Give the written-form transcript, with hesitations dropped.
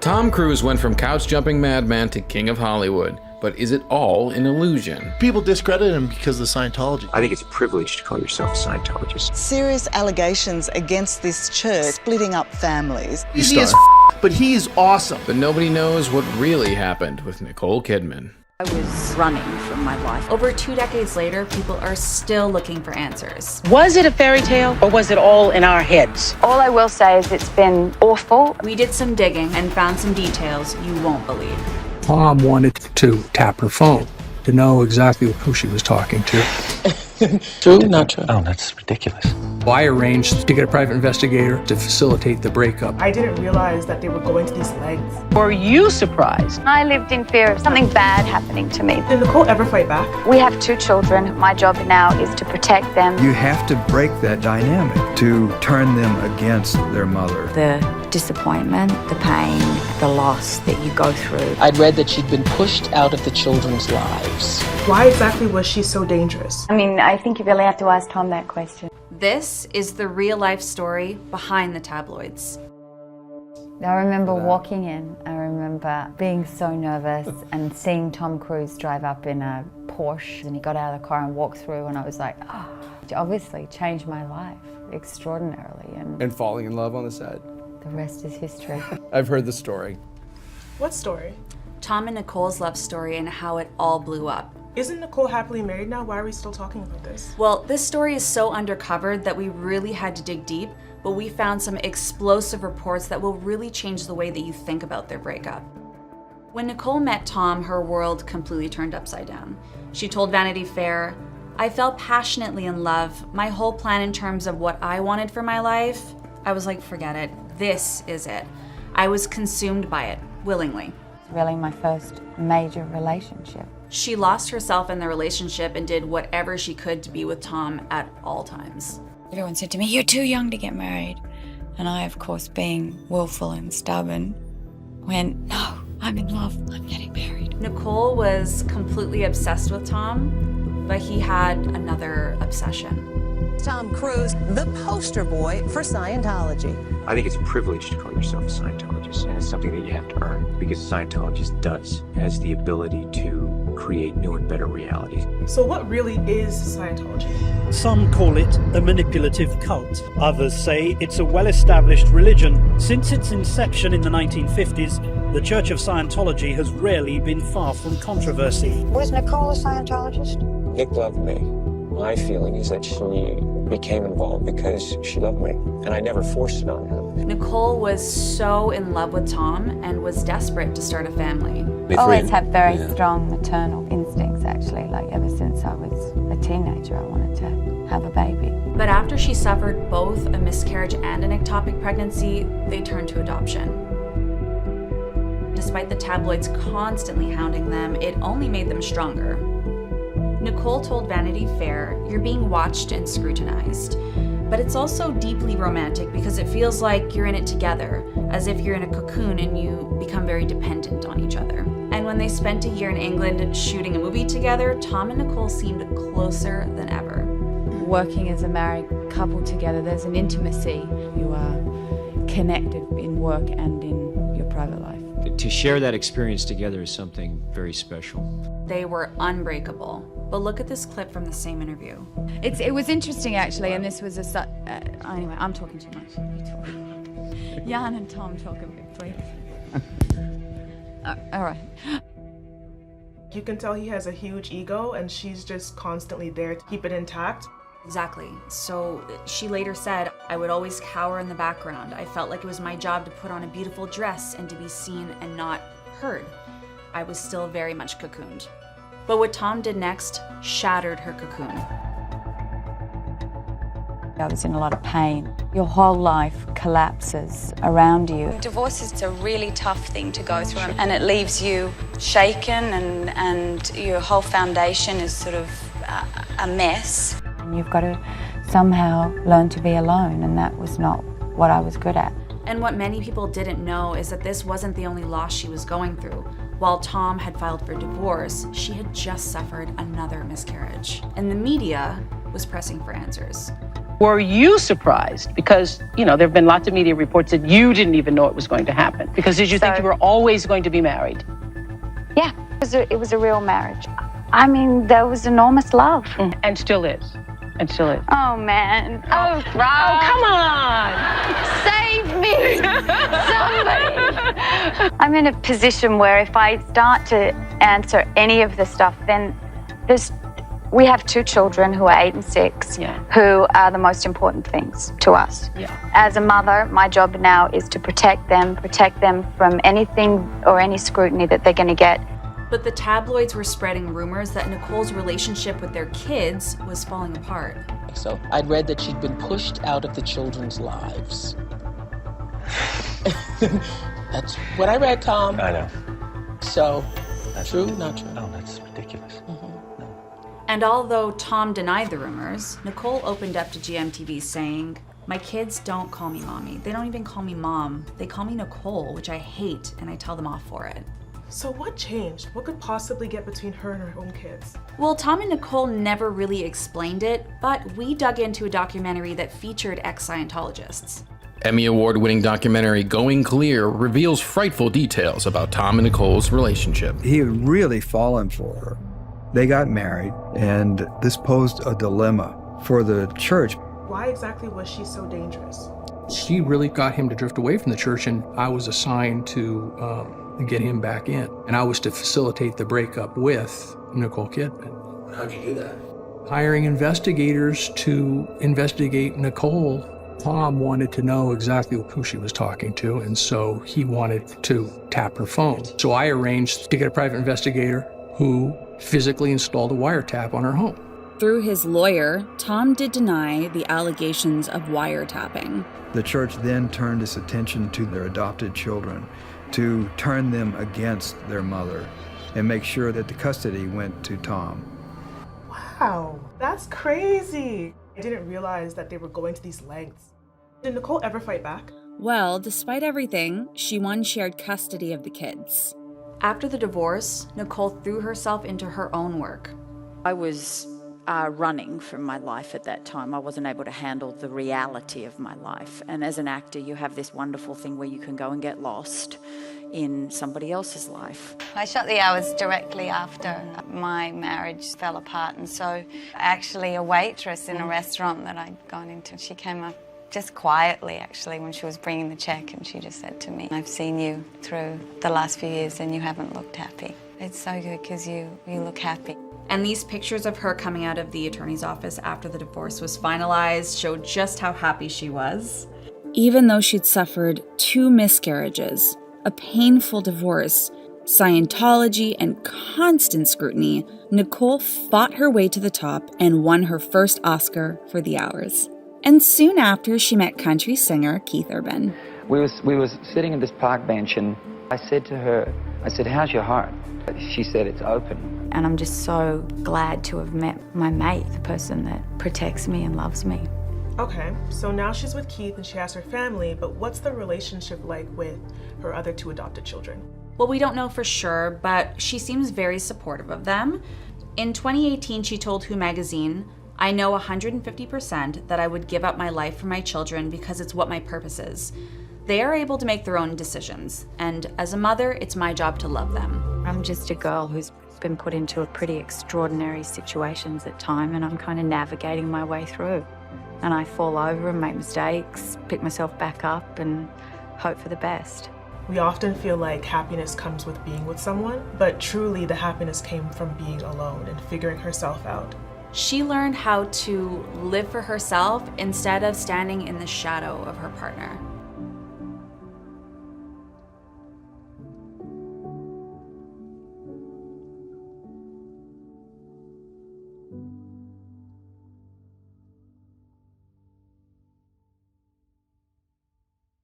Tom Cruise went from couch-jumping madman to king of Hollywood, but is it all an illusion? People discredit him because of Scientology. I think it's a privilege to call yourself a Scientologist. Serious allegations against this church, splitting up families. Easy as but he is awesome. But nobody knows what really happened with Nicole Kidman. I was running from my life. Over 2 decades later, people are still looking for answers. Was it a fairy tale or was it all in our heads? All I will say is it's been awful. We did some digging and found some details you won't believe. Mom wanted to tap her phone to know exactly who she was talking to. True, not true? Oh, that's ridiculous. I arranged to get a private investigator to facilitate the breakup. I didn't realize that they were going to these lengths. Were you surprised? I lived in fear of something bad happening to me. Did Nicole ever fight back? We have 2 children. My job now is to protect them. You have to break that dynamic to turn them against their mother. The disappointment, the pain, the loss that you go through. I'd read that she'd been pushed out of the children's lives. Why exactly was she so dangerous? I mean, I think you really have to ask Tom that question. This is the real-life story behind the tabloids. I remember walking in, I remember being so nervous and seeing Tom Cruise drive up in a Porsche, and he got out of the car and walked through, and I was like, oh, it obviously changed my life extraordinarily. And falling in love on the set. The rest is history. I've heard the story. What story? Tom and Nicole's love story and how it all blew up. Isn't Nicole happily married now? Why are we still talking about this? Well, this story is so undercovered that we really had to dig deep, but we found some explosive reports that will really change the way that you think about their breakup. When Nicole met Tom, her world completely turned upside down. She told Vanity Fair, "I fell passionately in love. My whole plan in terms of what I wanted for my life, I was like, forget it. This is it. I was consumed by it, willingly." It's really my first major relationship. She lost herself in the relationship and did whatever she could to be with Tom at all times. Everyone said to me, "You're too young to get married." And I, of course, being willful and stubborn, went, "No, I'm in love, I'm getting married." Nicole was completely obsessed with Tom, but he had another obsession. Tom Cruise, the poster boy for Scientology. I think it's a privilege to call yourself a Scientologist, and it's something that you have to earn, because a Scientologist has the ability to create new and better realities. So what really is Scientology? Some call it a manipulative cult. Others say it's a well-established religion. Since its inception in the 1950s, the Church of Scientology has rarely been far from controversy. Was Nicole a Scientologist? Nick loved me. My feeling is that she became involved because she loved me, and I never forced it on her. Nicole was so in love with Tom and was desperate to start a family. I always have very strong maternal instincts, actually. Like ever since I was a teenager, I wanted to have a baby. But after she suffered both a miscarriage and an ectopic pregnancy, they turned to adoption. Despite the tabloids constantly hounding them, it only made them stronger. Nicole told Vanity Fair, "You're being watched and scrutinized." But it's also deeply romantic because it feels like you're in it together, as if you're in a cocoon and you become very dependent on each other. And when they spent a year in England shooting a movie together, Tom and Nicole seemed closer than ever. Working as a married couple together, there's an intimacy. You are connected in work and in your private life. To share that experience together is something very special. They were unbreakable. But look at this clip from the same interview. It was interesting, actually, and this was anyway, I'm talking too much. You talk. Jan and Tom talk a bit, please. All right. You can tell he has a huge ego, and she's just constantly there to keep it intact. Exactly. So she later said, "I would always cower in the background. I felt like it was my job to put on a beautiful dress and to be seen and not heard. I was still very much cocooned." But what Tom did next shattered her cocoon. I was in a lot of pain. Your whole life collapses around you. Divorce is a really tough thing to go through, and it leaves you shaken, and your whole foundation is sort of a mess. And you've got to somehow learn to be alone, and that was not what I was good at. And what many people didn't know is that this wasn't the only loss she was going through. While Tom had filed for divorce, she had just suffered another miscarriage. And the media was pressing for answers. Were you surprised? Because, you know, there have been lots of media reports that you didn't even know it was going to happen. Because did you think you were always going to be married? Yeah, it was a real marriage. I mean, there was enormous love. And still is. And still is. Oh, man. Oh, come on! save me! Somebody! I'm in a position where if I start to answer any of the stuff, then we have 2 children who are 8 and 6, who are the most important things to us. Yeah. As a mother, my job now is to protect them from anything or any scrutiny that they're going to get. But the tabloids were spreading rumors that Nicole's relationship with their kids was falling apart. So I'd read that she'd been pushed out of the children's lives. That's what I read, Tom. I know. So, true, not true? No, that's ridiculous. And although Tom denied the rumors, Nicole opened up to GMTV saying, "My kids don't call me mommy. They don't even call me mom. They call me Nicole, which I hate, and I tell them off for it." So what changed? What could possibly get between her and her own kids? Well, Tom and Nicole never really explained it, but we dug into a documentary that featured ex-Scientologists. Emmy Award-winning documentary Going Clear reveals frightful details about Tom and Nicole's relationship. He had really fallen for her. They got married, and this posed a dilemma for the church. Why exactly was she so dangerous? She really got him to drift away from the church, and I was assigned to get him back in. And I was to facilitate the breakup with Nicole Kidman. How'd you do that? Hiring investigators to investigate Nicole. Tom wanted to know exactly who she was talking to, and so he wanted to tap her phone. So I arranged to get a private investigator who physically installed a wiretap on her home. Through his lawyer, Tom did deny the allegations of wiretapping. The church then turned its attention to their adopted children to turn them against their mother and make sure that the custody went to Tom. Wow, that's crazy. I didn't realize that they were going to these lengths. Did Nicole ever fight back? Well, despite everything, she won shared custody of the kids. After the divorce, Nicole threw herself into her own work. I was running from my life at that time. I wasn't able to handle the reality of my life. And as an actor, you have this wonderful thing where you can go and get lost in somebody else's life. I shot the hours directly after my marriage fell apart, and so actually a waitress in a restaurant that I'd gone into, she came up just quietly actually when she was bringing the check, and she just said to me, "I've seen you through the last few years and you haven't looked happy. It's so good because you look happy." And these pictures of her coming out of the attorney's office after the divorce was finalized showed just how happy she was. Even though she'd suffered 2 miscarriages, a painful divorce, Scientology, and constant scrutiny, Nicole fought her way to the top and won her first Oscar for The Hours. And soon after, she met country singer Keith Urban. We was sitting in this park bench, and I said to her, "How's your heart?" She said, "It's open." And I'm just so glad to have met my mate, the person that protects me and loves me. Okay, so now she's with Keith and she has her family, but what's the relationship like with her other 2 adopted children? Well, we don't know for sure, but she seems very supportive of them. In 2018, she told Who magazine, "I know 150% that I would give up my life for my children because it's what my purpose is. They are able to make their own decisions, and as a mother, it's my job to love them." I'm just a girl who's been put into a pretty extraordinary situations at time, and I'm kind of navigating my way through. And I fall over and make mistakes, pick myself back up and hope for the best. We often feel like happiness comes with being with someone, but truly the happiness came from being alone and figuring herself out. She learned how to live for herself instead of standing in the shadow of her partner.